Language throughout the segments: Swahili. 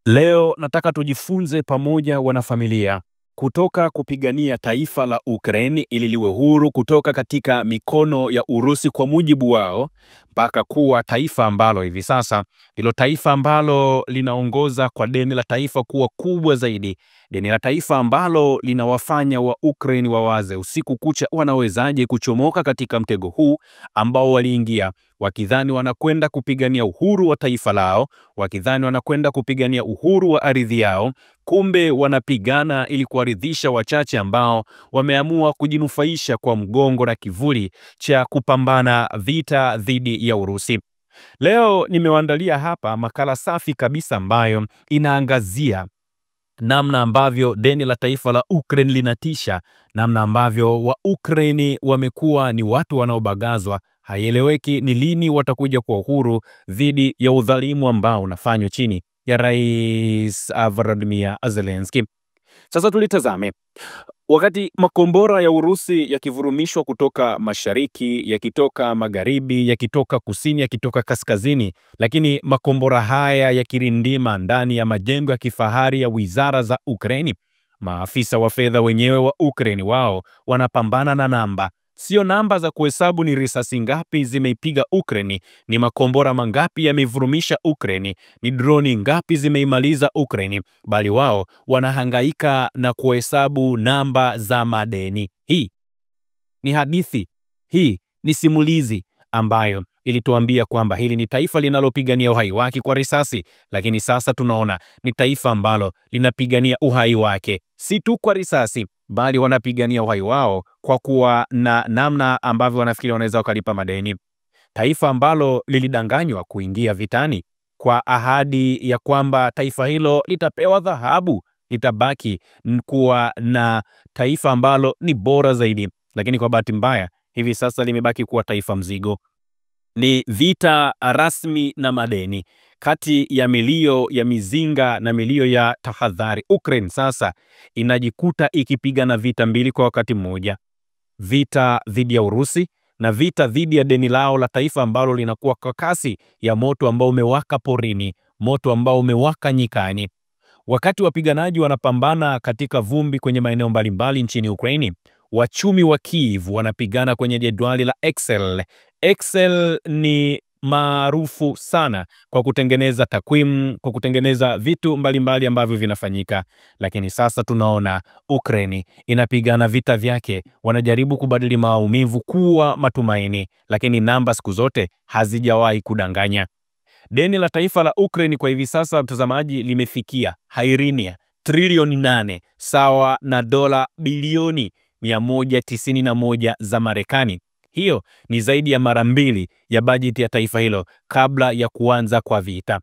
Leo nataka tujifunze pamoja wanafamilia, kutoka kupigania taifa la Ukraine ili liwe huru kutoka katika mikono ya Urusi kwa mujibu wao, mpaka kuwa taifa ambalo hivi sasa ndilo taifa ambalo linaongoza kwa deni la taifa kuwa kubwa zaidi. Deni la taifa ambalo linawafanya wa Ukraine wawaze usiku kucha wanawezaje kuchomoka katika mtego huu ambao waliingia, wakidhani wanakwenda kupigania uhuru wa taifa lao, wakidhani wanakwenda kupigania uhuru wa ardhi yao, kumbe wanapigana ili kuwaridhisha wachache ambao wameamua kujinufaisha kwa mgongo na kivuli cha kupambana vita dhidi ya Urusi. Leo nimewaandalia hapa makala safi kabisa ambayo inaangazia namna ambavyo deni la taifa la Ukraine linatisha, namna ambavyo wa Ukraine wamekuwa ni watu wanaobagazwa. Haieleweki ni lini watakuja kwa uhuru dhidi ya udhalimu ambao unafanywa chini ya Rais Volodymyr Zelensky. Sasa tulitazame wakati makombora ya Urusi yakivurumishwa kutoka mashariki, yakitoka magharibi, yakitoka kusini, yakitoka kaskazini, lakini makombora haya yakirindima ndani ya majengo ya kifahari ya wizara za Ukraine. Maafisa wa fedha wenyewe wa Ukraine wao wanapambana na namba. Sio namba za kuhesabu ni risasi ngapi zimeipiga Ukraine, ni makombora mangapi yamevurumisha Ukraine, ni droni ngapi zimeimaliza Ukraine, bali wao wanahangaika na kuhesabu namba za madeni. Hii ni hadithi, hii ni simulizi ambayo ilituambia kwamba hili ni taifa linalopigania uhai wake kwa risasi, lakini sasa tunaona ni taifa ambalo linapigania uhai wake si tu kwa risasi, bali wanapigania uhai wao kwa kuwa na namna ambavyo wanafikiri wanaweza wakalipa madeni. Taifa ambalo lilidanganywa kuingia vitani kwa ahadi ya kwamba taifa hilo litapewa dhahabu, litabaki kuwa na taifa ambalo ni bora zaidi, lakini kwa bahati mbaya hivi sasa limebaki kuwa taifa mzigo. Ni vita rasmi na madeni, kati ya milio ya mizinga na milio ya tahadhari. Ukraine sasa inajikuta ikipigana vita mbili kwa wakati mmoja: vita dhidi ya Urusi na vita dhidi ya deni lao la taifa ambalo linakuwa kwa kasi ya moto ambao umewaka porini, moto ambao umewaka nyikani. Wakati wapiganaji wanapambana katika vumbi kwenye maeneo mbalimbali nchini Ukraine, wachumi wa Kiev wanapigana kwenye jedwali la Excel. Excel ni maarufu sana kwa kutengeneza takwimu, kwa kutengeneza vitu mbalimbali ambavyo vinafanyika. Lakini sasa tunaona Ukraine inapigana vita vyake, wanajaribu kubadili maumivu kuwa matumaini, lakini namba siku zote hazijawahi kudanganya. Deni la taifa la Ukraine kwa hivi sasa, mtazamaji, limefikia hairini trilioni 8, sawa na dola bilioni 191 za Marekani. Hiyo ni zaidi ya mara mbili ya bajeti ya taifa hilo kabla ya kuanza kwa vita.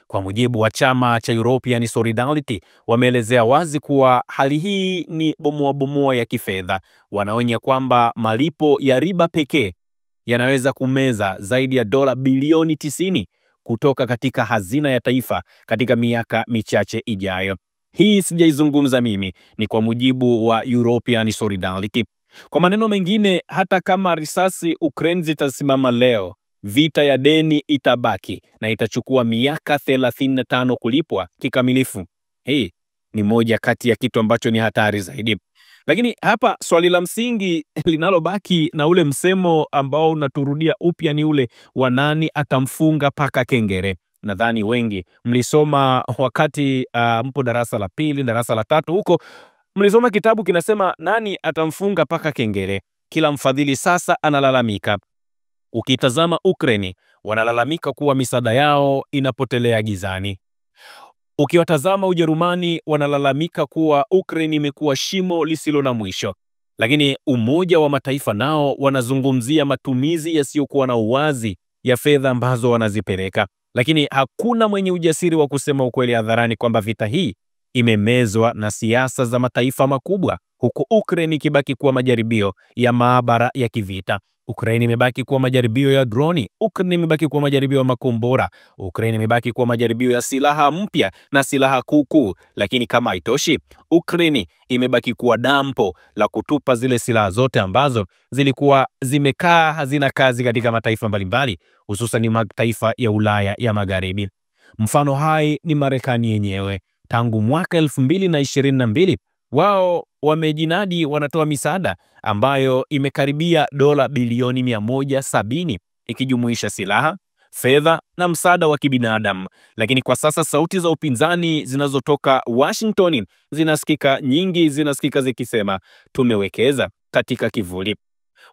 Kwa mujibu wa chama cha European Solidarity, wameelezea wazi kuwa hali hii ni bomoa ya kifedha. Wanaonya kwamba malipo ya riba pekee yanaweza kumeza zaidi ya dola bilioni 90 kutoka katika hazina ya taifa katika miaka michache ijayo. Hii sijaizungumza mimi, ni kwa mujibu wa European Solidarity. Kwa maneno mengine, hata kama risasi Ukraine zitasimama leo, vita ya deni itabaki na itachukua miaka 35 kulipwa kikamilifu. Hii ni moja kati ya kitu ambacho ni hatari zaidi. Lakini hapa swali la msingi linalobaki na ule msemo ambao unaturudia upya ni ule wa nani atamfunga paka kengere. Nadhani wengi mlisoma wakati mpo darasa la pili, darasa la tatu huko, mlisoma kitabu kinasema nani atamfunga paka kengere. Kila mfadhili sasa analalamika. Ukitazama Ukraine, wanalalamika kuwa misaada yao inapotelea gizani. Ukiwatazama Ujerumani, wanalalamika kuwa Ukraine imekuwa shimo lisilo na mwisho. Lakini Umoja wa Mataifa nao wanazungumzia matumizi yasiyokuwa na uwazi ya fedha ambazo wanazipeleka. Lakini hakuna mwenye ujasiri wa kusema ukweli hadharani kwamba vita hii imemezwa na siasa za mataifa makubwa, huku Ukraine ikibaki kuwa majaribio ya maabara ya kivita. Ukraine imebaki kuwa majaribio ya droni, Ukraine imebaki kuwa majaribio ya makombora, Ukraine imebaki kuwa majaribio ya silaha mpya na silaha kuukuu. Lakini kama haitoshi, Ukraine imebaki kuwa dampo la kutupa zile silaha zote ambazo zilikuwa zimekaa hazina kazi katika mataifa mbalimbali, hususan mataifa ya Ulaya ya Magharibi. Mfano hai ni Marekani yenyewe. Tangu mwaka 2022 wao wamejinadi wanatoa misaada ambayo imekaribia dola bilioni 170 ikijumuisha silaha, fedha na msaada wa kibinadamu. Lakini kwa sasa sauti za upinzani zinazotoka Washington nyingi zinasikika zikisema tumewekeza katika kivuli.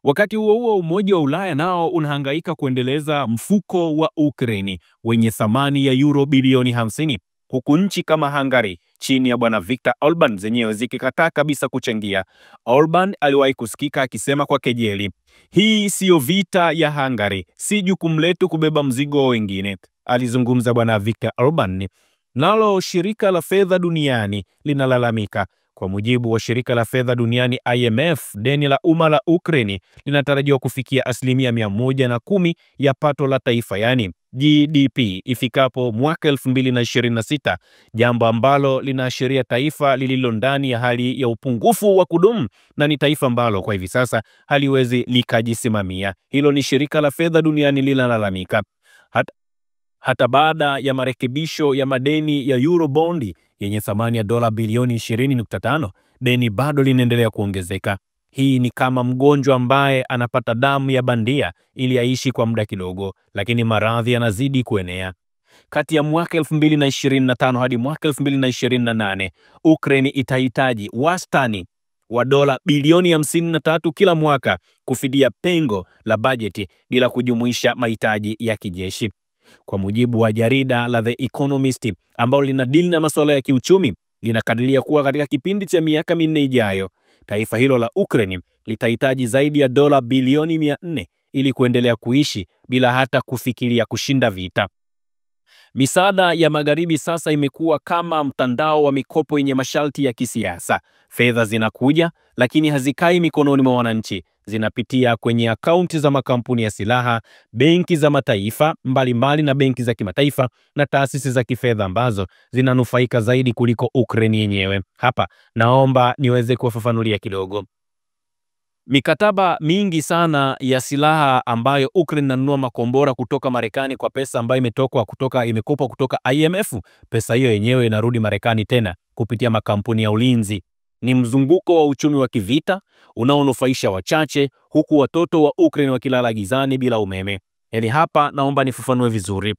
Wakati huo huo, Umoja wa Ulaya nao unahangaika kuendeleza mfuko wa Ukraine wenye thamani ya euro bilioni 50, huku nchi kama Hungary chini ya bwana Viktor Orban zenyewe zikikataa kabisa kuchangia. Orban aliwahi kusikika akisema kwa kejeli, hii siyo vita ya Hungary, si jukumu letu kubeba mzigo wa wengine. Alizungumza bwana Viktor Orban. Nalo shirika la fedha duniani linalalamika. Kwa mujibu wa shirika la fedha duniani IMF, deni la umma la Ukraine linatarajiwa kufikia 110% ya pato la taifa, yani GDP, ifikapo mwaka 2026, jambo ambalo linaashiria taifa lililo ndani ya hali ya upungufu wa kudumu na ni taifa ambalo kwa hivi sasa haliwezi likajisimamia. Hilo ni shirika la fedha duniani linalalamika. Hata baada ya marekebisho ya madeni ya Eurobond yenye thamani ya dola bilioni 20.5, deni bado linaendelea kuongezeka. Hii ni kama mgonjwa ambaye anapata damu ya bandia ili aishi kwa muda kidogo, lakini maradhi yanazidi kuenea. Kati ya mwaka 2025 hadi mwaka 2028, Ukraine itahitaji wastani wa dola bilioni 53 kila mwaka kufidia pengo la bajeti bila kujumuisha mahitaji ya kijeshi. Kwa mujibu wa jarida la The Economist ambalo linadili na masuala ya kiuchumi, linakadiria kuwa katika kipindi cha miaka 4 ijayo, taifa hilo la Ukraine litahitaji zaidi ya dola bilioni 400 ili kuendelea kuishi bila hata kufikiria kushinda vita. Misaada ya magharibi sasa imekuwa kama mtandao wa mikopo yenye masharti ya kisiasa. Fedha zinakuja lakini hazikai mikononi mwa wananchi. Zinapitia kwenye akaunti za makampuni ya silaha, benki za mataifa mbalimbali na benki za kimataifa na taasisi za kifedha ambazo zinanufaika zaidi kuliko Ukraine yenyewe. Hapa naomba niweze kufafanulia kidogo. Mikataba mingi sana ya silaha ambayo Ukraine inanunua makombora kutoka Marekani kwa pesa ambayo imekopwa kutoka IMF, pesa hiyo yenyewe inarudi Marekani tena kupitia makampuni ya ulinzi. Ni mzunguko wa uchumi wa kivita unaonufaisha wachache huku watoto wa Ukraine wakilala gizani bila umeme. Yaani hapa naomba nifafanue vizuri.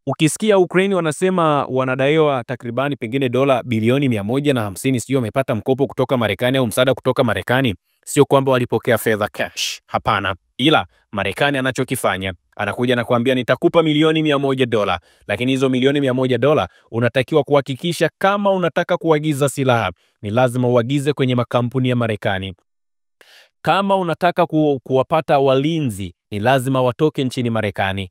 Ukisikia Ukraine wanasema wanadaiwa takribani pengine dola bilioni 150 sio wamepata mkopo kutoka Marekani au msaada kutoka Marekani, sio kwamba walipokea fedha cash. Hapana. Ila Marekani anachokifanya, anakuja na kuambia nitakupa milioni $100, lakini hizo milioni $100 unatakiwa kuhakikisha kama unataka kuagiza silaha ni lazima uagize kwenye makampuni ya Marekani. Kama unataka kuwapata walinzi ni lazima watoke nchini Marekani.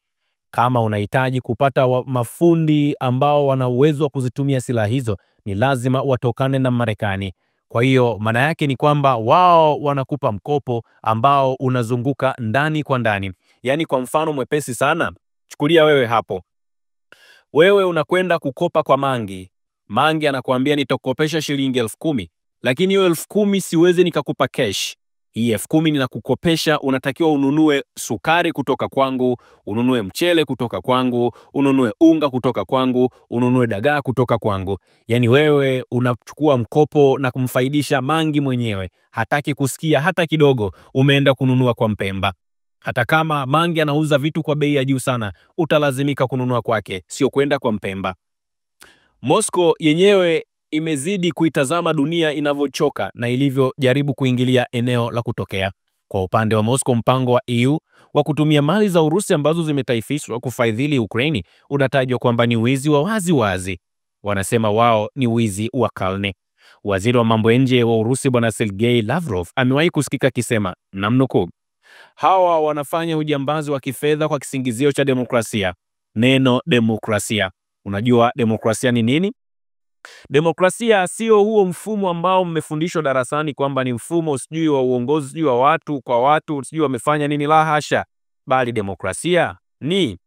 Kama unahitaji kupata mafundi ambao wana uwezo wa kuzitumia silaha hizo ni lazima watokane na Marekani. Kwa hiyo maana yake ni kwamba wao wanakupa mkopo ambao unazunguka ndani kwa ndani. Yaani kwa mfano mwepesi sana, chukulia wewe hapo. Wewe unakwenda kukopa kwa Mangi. Mangi anakuambia nitakukopesha shilingi 10,000, lakini hiyo 10,000 siwezi nikakupa cash. Hii 10,000 ninakukopesha, unatakiwa ununue sukari kutoka kwangu, ununue mchele kutoka kwangu, ununue unga kutoka kwangu, ununue dagaa kutoka kwangu. Yaani wewe unachukua mkopo na kumfaidisha Mangi mwenyewe. Hataki kusikia hata kidogo umeenda kununua kwa Mpemba. Hata kama Mangi anauza vitu kwa bei ya juu sana, utalazimika kununua kwake, sio kwenda kwa Mpemba. Moscow yenyewe imezidi kuitazama dunia inavyochoka na ilivyojaribu kuingilia eneo la kutokea. Kwa upande wa Moscow, mpango wa EU wa kutumia mali za Urusi ambazo zimetaifishwa kufadhili Ukraine unatajwa kwamba ni wizi wa wazi wazi. Wanasema wao ni wizi wa karne. Waziri wa mambo ya nje wa Urusi bwana Sergei Lavrov amewahi kusikika akisema, namnukuu, hawa wanafanya ujambazi wa kifedha kwa kisingizio cha demokrasia. Neno demokrasia. Unajua demokrasia ni nini? Demokrasia sio huo mfumo ambao mmefundishwa darasani kwamba ni mfumo sijui wa uongozi sijui wa watu kwa watu sijui wamefanya nini, la hasha. Bali demokrasia ni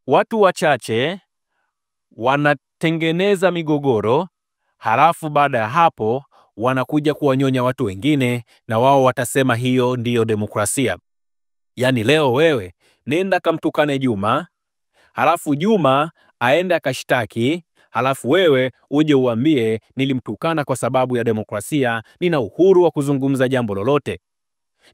watu wachache wanatengeneza migogoro, halafu baada ya hapo wanakuja kuwanyonya watu wengine na wao watasema hiyo ndiyo demokrasia. Yaani leo wewe nenda kamtukane Juma, halafu Juma aende akashtaki, halafu wewe uje uambie nilimtukana kwa sababu ya demokrasia, nina uhuru wa kuzungumza jambo lolote.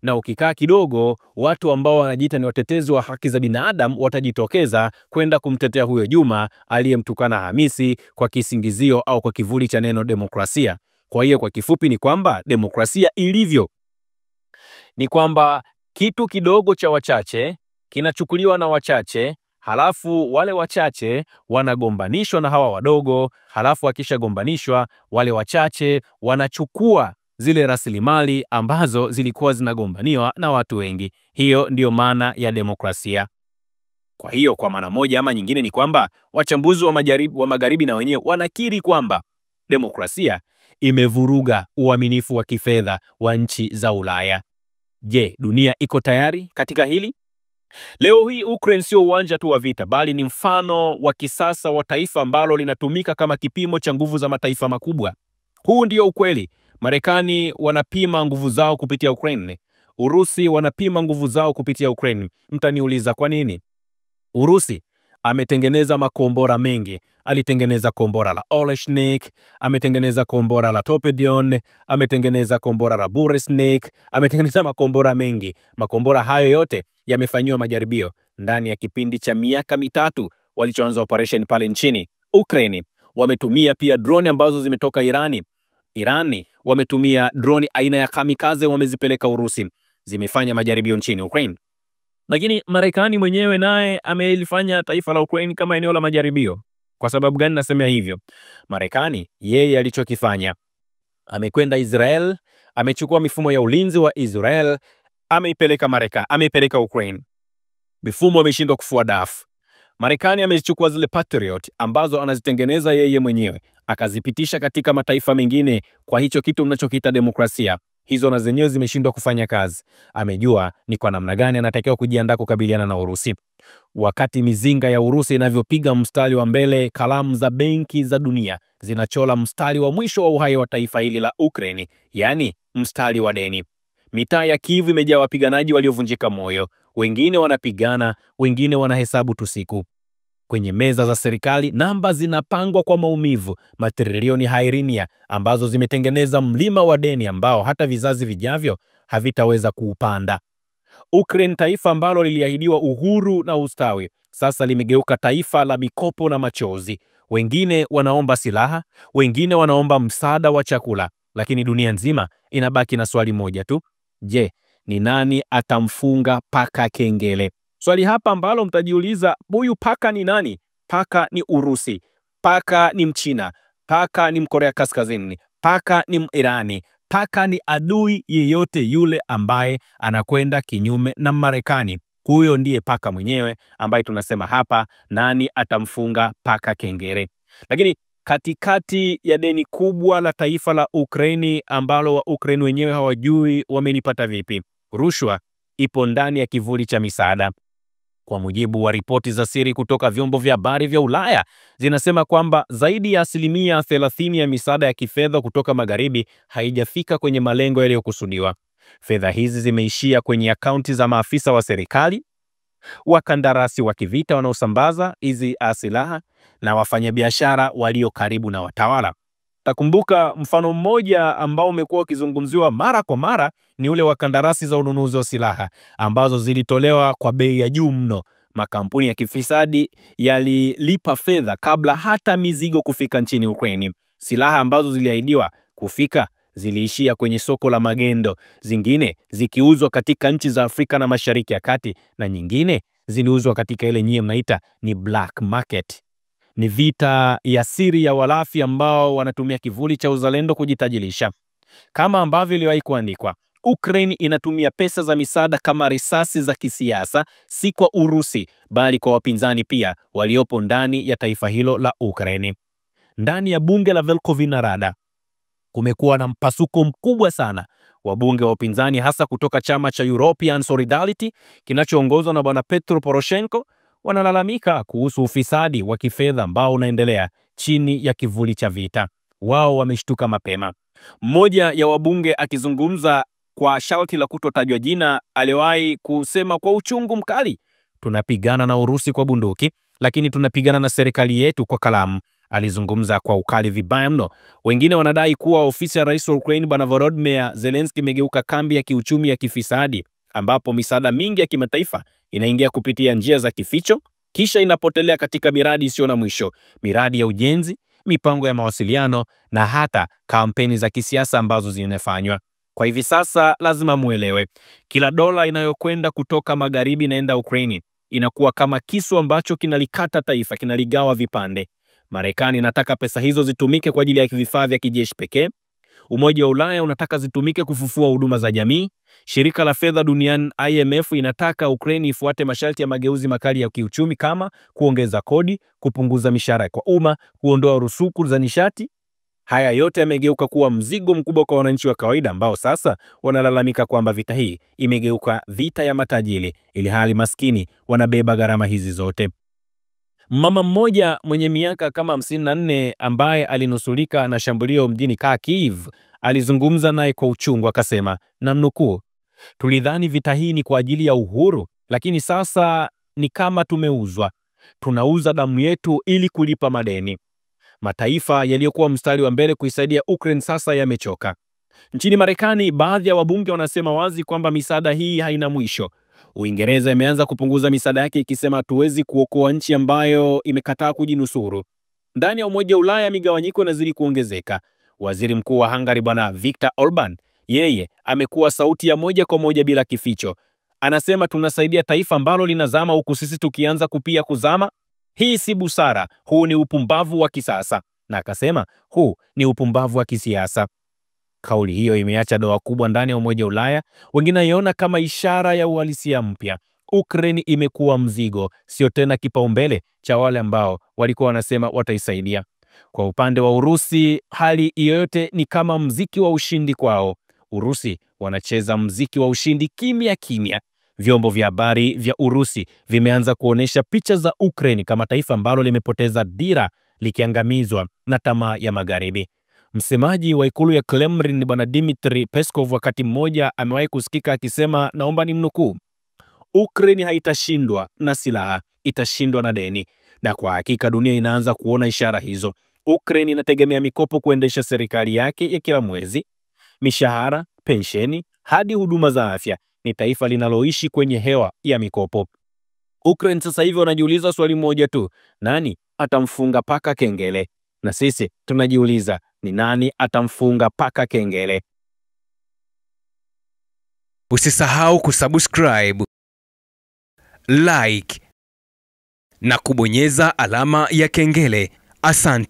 Na ukikaa kidogo, watu ambao wanajiita ni watetezi wa haki za binadamu watajitokeza kwenda kumtetea huyo Juma aliyemtukana Hamisi kwa kisingizio au kwa kivuli cha neno demokrasia. Kwa hiyo kwa kifupi ni kwamba demokrasia ilivyo ni kwamba kitu kidogo cha wachache kinachukuliwa na wachache, halafu wale wachache wanagombanishwa na hawa wadogo, halafu wakishagombanishwa wale wachache wanachukua zile rasilimali ambazo zilikuwa zinagombaniwa na watu wengi. Hiyo ndiyo maana ya demokrasia. Kwa hiyo kwa maana moja ama nyingine ni kwamba wachambuzi wa magharibi na wenyewe wanakiri kwamba demokrasia imevuruga uaminifu wa kifedha wa nchi za Ulaya. Je, dunia iko tayari katika hili? Leo hii Ukraine sio uwanja tu wa vita, bali ni mfano wa kisasa wa taifa ambalo linatumika kama kipimo cha nguvu za mataifa makubwa. Huu ndio ukweli. Marekani wanapima nguvu zao kupitia Ukraine. Urusi wanapima nguvu zao kupitia Ukraine. Mtaniuliza kwa nini? Urusi ametengeneza makombora mengi. Alitengeneza kombora la Oleshnik, ametengeneza kombora la Torpedion, ametengeneza kombora la Buresnik, ametengeneza makombora mengi. Makombora hayo yote yamefanywa majaribio ndani ya kipindi cha miaka mitatu walichoanza operation pale nchini Ukraine. Wametumia pia drone ambazo zimetoka Irani wametumia drone aina ya kamikaze, wamezipeleka Urusi. Zimefanya majaribio nchini Ukraine. Lakini Marekani mwenyewe naye amelifanya taifa la Ukraine kama eneo la majaribio. Kwa sababu gani nasema hivyo? Marekani yeye alichokifanya, amekwenda Israel, amechukua mifumo ya ulinzi wa Israel, ameipeleka Ukraine. Mifumo ameshindwa kufua dafu. Marekani amezichukua zile Patriot ambazo anazitengeneza yeye mwenyewe, akazipitisha katika mataifa mengine kwa hicho kitu mnachokiita demokrasia. Hizo na zenyewe zimeshindwa kufanya kazi. Amejua ni kwa namna gani anatakiwa kujiandaa kukabiliana na Urusi. Wakati mizinga ya Urusi inavyopiga mstari wa mbele, kalamu za benki za dunia zinachola mstari wa mwisho wa uhai wa taifa hili la Ukraine, yani mstari wa deni. Mitaa ya Kiev imejaa wapiganaji waliovunjika moyo. Wengine wanapigana, wengine wanahesabu tu siku. Kwenye meza za serikali namba zinapangwa kwa maumivu, matrilioni hairia ambazo zimetengeneza mlima wa deni ambao hata vizazi vijavyo havitaweza kuupanda. Ukraine, taifa ambalo liliahidiwa uhuru na ustawi, sasa limegeuka taifa la mikopo na machozi. Wengine wanaomba silaha, wengine wanaomba msaada wa chakula, lakini dunia nzima inabaki na swali moja tu. Je, ni nani atamfunga paka kengele? Swali hapa ambalo mtajiuliza, huyu paka ni nani? Paka ni Urusi, paka ni Mchina, paka ni Mkorea Kaskazini, paka ni Irani, paka ni adui yeyote yule ambaye anakwenda kinyume na Marekani. Huyo ndiye paka mwenyewe ambaye tunasema hapa, nani atamfunga paka kengele? Lakini katikati ya deni kubwa la taifa la Ukraini ambalo wa Ukraini wenyewe hawajui wamelipata vipi, rushwa ipo ndani ya kivuli cha misaada. Kwa mujibu wa ripoti za siri kutoka vyombo vya habari vya Ulaya, zinasema kwamba zaidi ya 30% ya misaada ya kifedha kutoka magharibi haijafika kwenye malengo yaliyokusudiwa. Fedha hizi zimeishia kwenye akaunti za maafisa wa serikali, wakandarasi wa kivita wanaosambaza hizi silaha na wafanyabiashara walio karibu na watawala. Takumbuka mfano mmoja ambao umekuwa ukizungumziwa mara kwa mara ni ule wa kandarasi za ununuzi wa silaha ambazo zilitolewa kwa bei ya juu mno. Makampuni ya kifisadi yalilipa fedha kabla hata mizigo kufika nchini Ukraine. Silaha ambazo ziliahidiwa kufika ziliishia kwenye soko la magendo, zingine zikiuzwa katika nchi za Afrika na Mashariki ya Kati, na nyingine ziliuzwa katika ile nyie mnaita ni black market. Ni vita ya siri ya walafi ambao wanatumia kivuli cha uzalendo kujitajirisha. Kama ambavyo iliwahi kuandikwa, Ukraine inatumia pesa za misaada kama risasi za kisiasa, si kwa Urusi bali kwa wapinzani pia waliopo ndani ya taifa hilo la Ukraine. Ndani ya bunge la Verkhovna Rada kumekuwa na mpasuko mkubwa sana. Wabunge wa upinzani hasa kutoka chama cha European Solidarity kinachoongozwa na bwana Petro Poroshenko wanalalamika kuhusu ufisadi wa kifedha ambao unaendelea chini ya kivuli cha vita. Wao wameshtuka mapema. Mmoja ya wabunge akizungumza kwa sharti la kutotajwa jina aliwahi kusema kwa uchungu mkali tunapigana na Urusi kwa bunduki, lakini tunapigana na serikali yetu kwa kalamu. Alizungumza kwa ukali vibaya mno. Wengine wanadai kuwa ofisi ya rais wa Ukraine Bwana Volodymyr Zelensky imegeuka kambi ya kiuchumi ya kifisadi, ambapo misaada mingi ya kimataifa inaingia kupitia njia za kificho, kisha inapotelea katika miradi isiyo na mwisho, miradi ya ujenzi, mipango ya mawasiliano na hata kampeni za kisiasa ambazo zinafanywa. Kwa hivi sasa lazima muelewe, kila dola inayokwenda kutoka magharibi inaenda Ukraine inakuwa kama kisu ambacho kinalikata taifa, kinaligawa vipande. Marekani inataka pesa hizo zitumike kwa ajili ya vifaa vya kijeshi pekee. Umoja wa Ulaya unataka zitumike kufufua huduma za jamii. Shirika la fedha duniani IMF inataka Ukraine ifuate masharti ya mageuzi makali ya kiuchumi kama kuongeza kodi, kupunguza mishahara kwa umma, kuondoa rusuku za nishati. Haya yote yamegeuka kuwa mzigo mkubwa kwa wananchi wa kawaida ambao sasa wanalalamika kwamba vita hii imegeuka vita ya matajiri, ili hali maskini wanabeba gharama hizi zote. Mama mmoja mwenye miaka kama 54 ambaye alinusurika na shambulio mjini Kharkiv alizungumza naye kwa uchungu, akasema, namnukuu, tulidhani vita hii ni kwa ajili ya uhuru, lakini sasa ni kama tumeuzwa. Tunauza damu yetu ili kulipa madeni. Mataifa yaliyokuwa mstari wa mbele kuisaidia Ukraine sasa yamechoka. Nchini Marekani, baadhi ya wabunge wanasema wazi kwamba misaada hii haina mwisho. Uingereza imeanza kupunguza misaada yake ikisema hatuwezi kuokoa nchi ambayo imekataa kujinusuru. Ndani ya Umoja wa Ulaya migawanyiko inazidi kuongezeka. Waziri Mkuu wa Hungary Bwana Viktor Orban, yeye amekuwa sauti ya moja kwa moja bila kificho. Anasema tunasaidia taifa ambalo linazama huku sisi tukianza kupia kuzama. Hii si busara, huu ni upumbavu wa kisasa. Na akasema huu ni upumbavu wa kisiasa. Kauli hiyo imeacha doa kubwa ndani ya Umoja wa Ulaya. Wengine waiona kama ishara ya uhalisia mpya. Ukraine imekuwa mzigo, sio tena kipaumbele cha wale ambao walikuwa wanasema wataisaidia. Kwa upande wa Urusi, hali yoyote ni kama mziki wa ushindi kwao. Urusi wanacheza mziki wa ushindi kimya kimya. Vyombo vya habari vya Urusi vimeanza kuonesha picha za Ukraine kama taifa ambalo limepoteza dira, likiangamizwa na tamaa ya magharibi. Msemaji wa ikulu ya Kremlin Bwana Dmitry Peskov wakati mmoja amewahi kusikika akisema, naomba nimnukuu, Ukraine haitashindwa na silaha, itashindwa na deni. Na kwa hakika dunia inaanza kuona ishara hizo. Ukraine inategemea mikopo kuendesha serikali yake ya kila mwezi, mishahara, pensheni, hadi huduma za afya. Ni taifa linaloishi kwenye hewa ya mikopo. Ukraine sasa hivi wanajiuliza swali moja tu, nani atamfunga paka kengele? Na sisi tunajiuliza, ni nani atamfunga paka kengele? Usisahau kusubscribe, like na kubonyeza alama ya kengele. Asante.